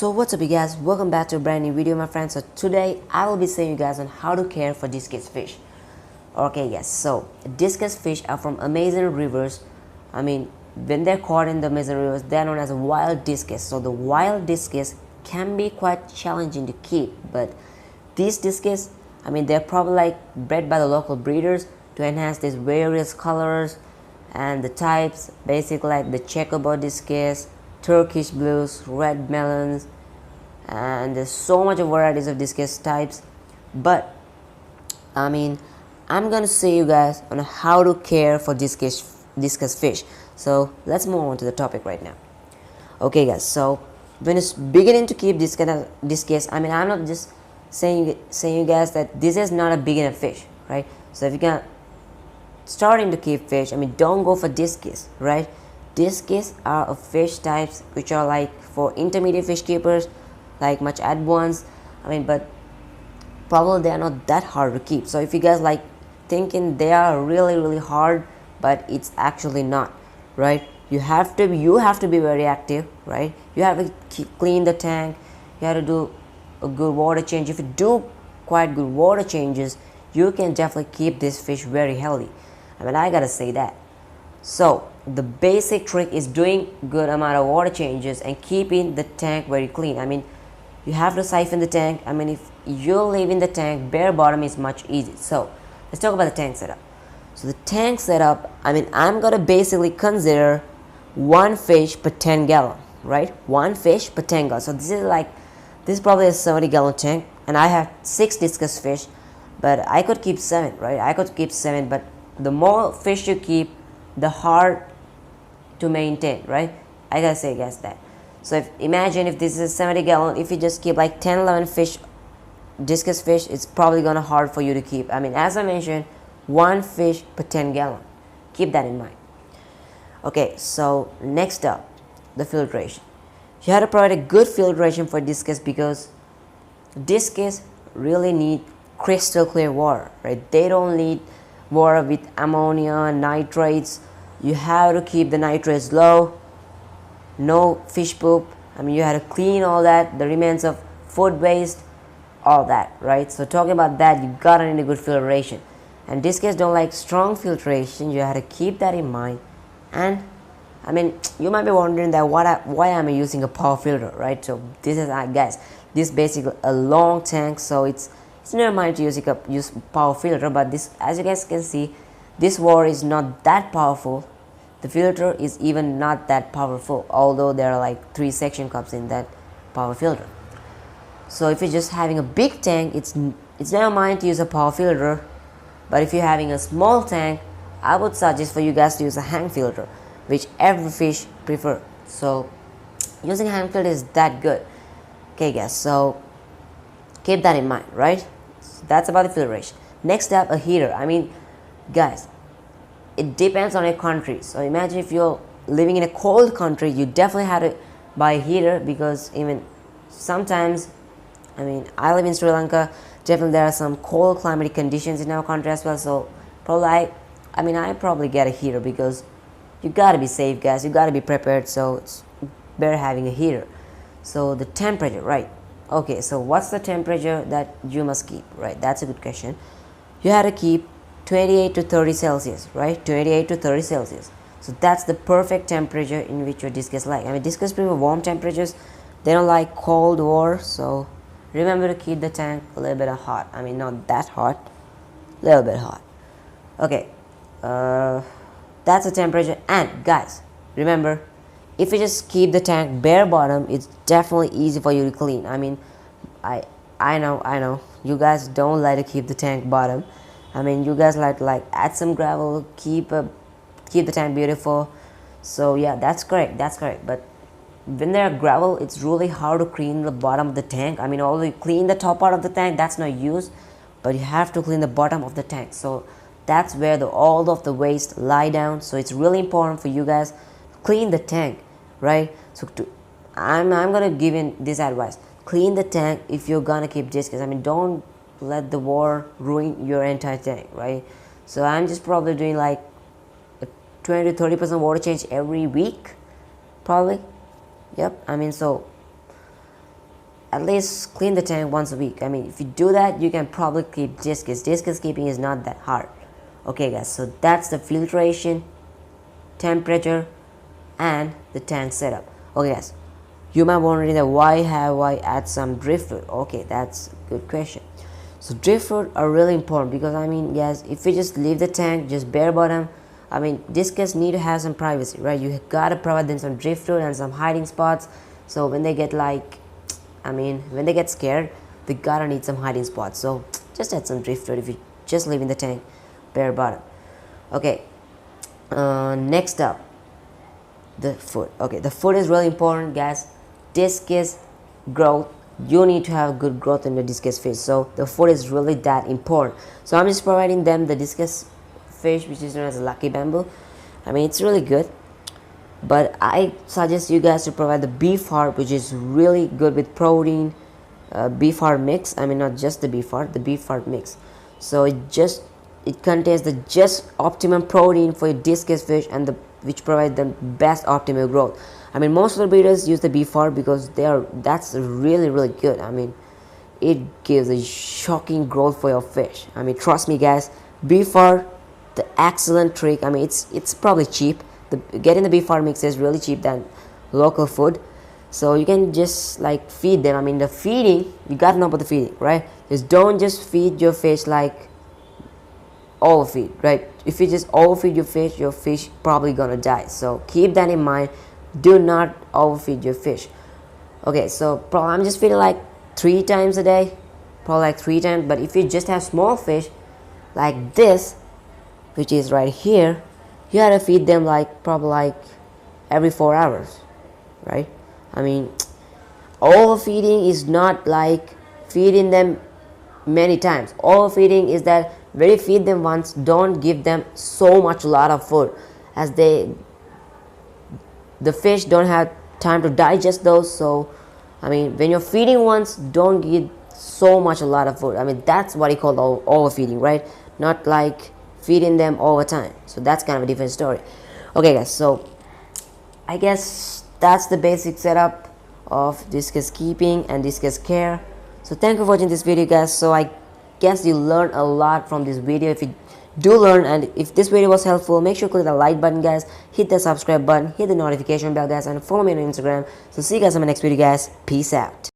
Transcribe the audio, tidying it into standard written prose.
So what's up you guys, welcome back to a brand new video my friends. So today I will be showing you guys on how to care for discus fish. Okay yes, so discus fish are from Amazon rivers. When they're caught in the Amazon rivers, they're known as a wild discus. So the wild discus can be quite challenging to keep, but these discus, they're probably like bred by the local breeders to enhance these various colors and the types, basically like the checkerboard discus, Turkish blues, red melons, and there's so much of varieties of discus types. But I'm gonna show you guys on how to care for discus fish. So let's move on to the topic right now. Okay guys, so when it's beginning to keep discus, I'm not just saying you guys that this is not a beginner fish, right? So if you're starting to keep fish, don't go for discus, right? Discus are of fish types which are like for intermediate fish keepers, like much advanced. But probably they are not that hard to keep. So if you guys like thinking they are really hard, but it's actually not, right? You have to be very active, right? You have to clean the tank. You have to do a good water change. If you do quite good water changes, you can definitely keep this fish very healthy. I gotta say that. So the basic trick is doing good amount of water changes and keeping the tank very clean. You have to siphon the tank. If you're leaving the tank bare bottom, is much easier. So let's talk about the tank setup. So the tank setup, I'm gonna basically consider one fish per 10 gallon, right? One fish per 10 gallon. So this is probably a 70-gallon tank, and I have 6 discus fish, but I could keep 7, right? I could keep 7, but the more fish you keep, the hard to maintain, right? I gotta say guys that. So imagine if this is 70 gallon, if you just keep like 10-11 fish, discus fish, it's probably gonna hard for you to keep. As I mentioned, one fish per 10 gallon. Keep that in mind. Okay, so next up, the filtration. You have to provide a good filtration for discus because discus really need crystal clear water, right? They don't need water with ammonia, nitrates. You have to keep the nitrates low, no fish poop. You have to clean all that, the remains of food waste, all that, right? So talking about that, you gotta need a good filtration, and discus don't like strong filtration. You have to keep that in mind. And you might be wondering that why am I using a power filter, right? So this is guys, this is basically a long tank, so it's never mind to use power filter. But this, as you guys can see, this water is not that powerful. The filter is even not that powerful, although there are like 3 suction cups in that power filter. So if you're just having a big tank, it's never mind to use a power filter. But if you're having a small tank, I would suggest for you guys to use a hand filter, which every fish prefer. So using a hand filter is that good. Okay guys, so keep that in mind, right? So that's about the filtration. Next up, a heater. Guys, it depends on your country. So imagine if you're living in a cold country, you definitely have to buy a heater, because even sometimes, I live in Sri Lanka. Definitely there are some cold climatic conditions in our country as well. So probably I probably get a heater, because you gotta be safe guys, you gotta be prepared. So it's better having a heater. So the temperature, right? Okay, so what's the temperature that you must keep, right? That's a good question. You have to keep 28 to 30 Celsius, right? 28 to 30 Celsius. So that's the perfect temperature in which your discus like. Discus prefer warm temperatures. They don't like cold water. So remember to keep the tank a little bit hot. Not that hot, a little bit hot. Okay, that's the temperature. And guys, remember, if you just keep the tank bare bottom, it's definitely easy for you to clean. I know you guys don't like to keep the tank bottom. You guys like to add some gravel, keep the tank beautiful. So yeah, that's correct, but when there are gravel, it's really hard to clean the bottom of the tank. Although you clean the top part of the tank, that's no use, but you have to clean the bottom of the tank. So that's where all of the waste lie down. So it's really important for you guys to clean the tank, right? So I'm gonna give in this advice: clean the tank if you're gonna keep discus. Don't let the water ruin your entire tank, right? So I'm just probably doing like a 20 to 30% water change every week, probably. Yep. So at least clean the tank once a week. I mean, if you do that, you can probably keep Discus. Discus keeping is not that hard. Okay guys, so that's the filtration, temperature, and the tank setup. Okay guys, you might wondering that why have I add some driftwood. Okay, that's a good question. So driftwood are really important because I mean guys, if you just leave the tank just bare bottom, I mean Discus need to have some privacy, right? You gotta provide them some driftwood and some hiding spots, so when they get when they get scared, they gotta need some hiding spots. So just add some driftwood if you just leave in the tank bare bottom. Okay, next up, the food. Okay, the food is really important guys. Discus growth, you need to have good growth in the Discus fish, so the food is really that important. So I'm just providing them the Discus fish, which is known as lucky bamboo. I mean, it's really good, but I suggest you guys to provide the beef heart, which is really good with protein. Beef heart mix, I mean not just the beef heart, the beef heart mix. So it contains the just optimum protein for your Discus fish, and which provide the best optimal growth. I mean, most of the breeders use the beef heart because that's really good. I mean, it gives a shocking growth for your fish. I mean, trust me guys, beef heart, the excellent trick. I mean, it's probably cheap. Getting the beef heart mix is really cheap than local food, so you can just like feed them. I mean, the feeding, you gotta know about the feeding, right? Just don't just feed your fish like overfeed, right? If you just overfeed your fish probably gonna die, so keep that in mind. Do not overfeed your fish. Okay, so I'm just feeding like 3 times a day, probably like 3 times. But if you just have small fish like this, which is right here, you gotta feed them like probably like every 4 hours, right? I mean, overfeeding is not like feeding them many times. Overfeeding is that when you feed them once, don't give them so much lot of food, as the fish don't have time to digest those. So I mean, when you're feeding once, don't give so much a lot of food. I mean, that's what you call overfeeding, right? Not like feeding them all the time. So that's kind of a different story. Okay guys, so I guess that's the basic setup of Discus keeping and Discus care. So thank you for watching this video guys. So I guess you learned a lot from this video. If you do learn, and if this video was helpful, make sure to click the like button guys, hit the subscribe button, hit the notification bell guys, and follow me on Instagram. So see you guys in my next video guys. Peace out.